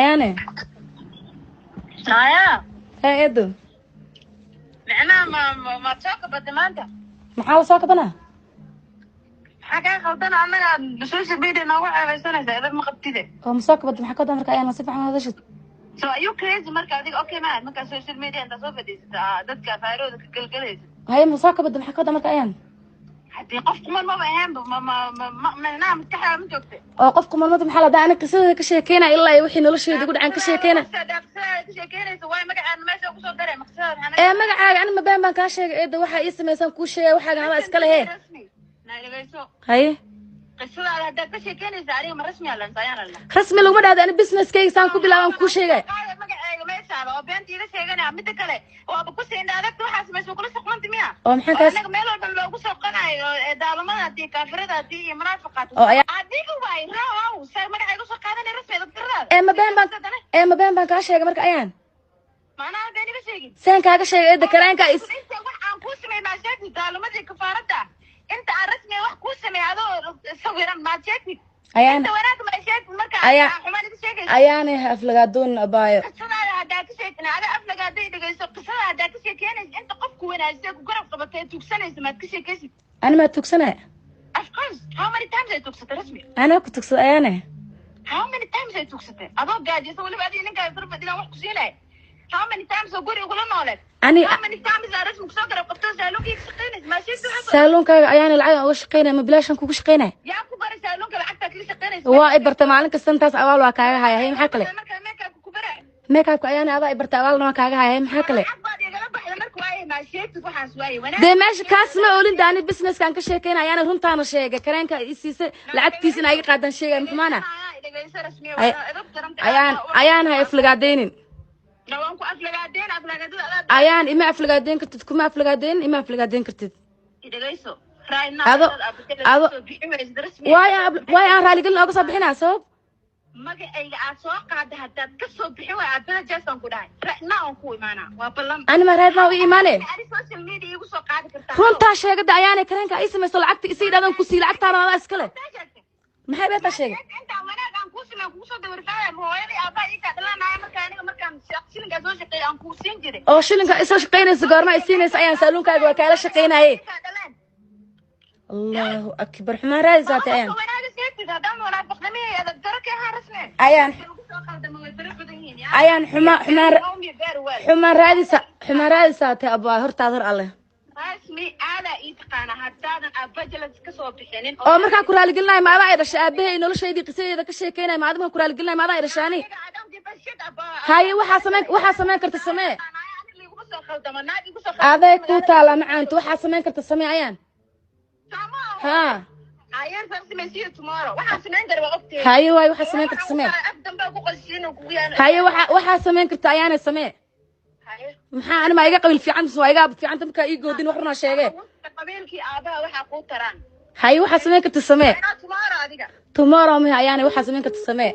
ayaane Naya. eedo Macna ma soo kabada maanta. maxaa la soo kabanaa Xagaa qaldan anaga social media noogu ceebeysanaysa idin ma qabtide. oo ma soo kabada maxaa ka wadaa marka ayaan si fiican hadashid So are you crazy marka adiga okay ma marka social media inta soo fadhiisata dadka faarooda ka galgalaysa. haye ma soo kabada maxaa ka wadaa marka ayaan Hadii qofku ma ahaan ma naam taxaa ma joogtay. oo qofku marmada maxaa la daa aniga qisadada ka sheekeena ilaa wixii nolosheeda ugu dhacan ka sheekeena magacaaga ani mabeen baan kaa sheegay eeda waxa ii samaysan kuu sheegay waxaaga hada iska lehe haye qisadaada haddaad ka sheekeynaysa aniga ma rasmi alan sayaan alla rasmi laguma dhahda ani businesskayga saan ku bilaabaan kuu sheegay magacayga meeshaada oo beenta iga sheeganaya midda kale waaba ku siin dhaadagta waxaas meesha kula soqmanta miya oo maxaan kaas anaga meel walba loogu soqanayo daalamadaadii kaafiradaadii iyo munaafiqaadka oo adiga waay raaw say magacayga usoo qaadanay rasmi dadkaraada mabeen baan kaa sheegay marka ayaan maanaha been iga sheegin saan kaaga sheegay eeda karaanka is wax aan kuu sameey maa sheegtid daalamadii kafaarada انت عرفني واحد كوسمي هذا صغيرا ما تشكي ayaan انت وراك ما شكي marka xumaan iga sheegay ayaan aflagaadoon abaayo qisada hada ka sheegtay hada aflagaaday dhageyso qisada hada ka sheekeynaysa inta qofku wanaagsan ku garab qabatay tugsanaysa ma ka sheekaysid ani ma tugsanay of course how many times ay tugsatay rasmi ana ku tugsad ayaane how many times ay tugsatay adoo gaadiso waliba adii ninka darba dilaan wax ku siinay how many times oo guri ugu noolay ani how many times ay rasmi ku soo garab qabto saaloonkii shaqeynaysa ma sheegtay saaloonkaaga ayaane lacag uga shaqeynay ma bilaashan kugu shaqeynay yaa ku baray saalonka lacagta kala shaqeynaysa waa ay bartay maalin kasta intaas abaal waa kaaga haya hay maxaa kale makeup ayaane adaa ay bartay abaalna waa kaaga haya hay maxaa kale dee meesha kaas ma oolin daani businesskaan ka sheekeyna ayaana runtaana sheegay kareenka i siisay lacagtiisa in ay iga qaadan sheegay maxumaana ayaan hay aflagaadeynin ayaan ima aflagaadeyn kartid kuma aflagaadeyn ima aflagaadeyn kartid ado waay aan raaligelin ooga soo bixinaa sabab magacayga aad soo qaada haddaad ka soo bixin waay aabada jeesaan ku dhahay ra'na aan ku imaanaa waa ballan ani ma raadnaa u imaane social media igu soo qaadi kartaa runtaa sheegada ayaanay kareenka ay samayso lacagta isii dhaadan ku sii lacagtaana adaa iskale maxay beenta sheegay inta wanaag aan ku siman ku soo dawirtaa hooyadii aabaa ii ka dhalanaya marka aniga markaan shilinka soo shaqeey aan ku siin jiray oo shilinka isoo shaqeynaysa goorma ay siinaysa ayaan saaluunkaaga waa kaala shaqeynaayay allahu akbar xumaan raadisaatay ayaan ayaan xumaan raadisaatay abaa hortaad hor alle oo markaa ku raaligelinayo ma adaa ay dhashay aabahay noloshaydii qisadeeda ka sheekeynaya ma adiga ku raaligelinayo ma adaa ay dhashaani haye waxaa samayn karta samee aday ku taala macaanto waxaa samayn karta samee ayaan ها ayaan farsameysiyo tomorrow waxaan sameyn karaa waqti haye way waxa sameyn kartaa samee afdanba ku qalsiin ku yaana haye waxa sameyn kartaa ayaana samee haye maxaa ani ma iga qabil fiican soo iga fiican tamka ii goodin wax runa sheegay qabiilkii aabaha waxa ku taraan haye waxa sameyn kartaa samee tomorrow adiga tomorrow ma ayaana waxa sameyn kartaa samee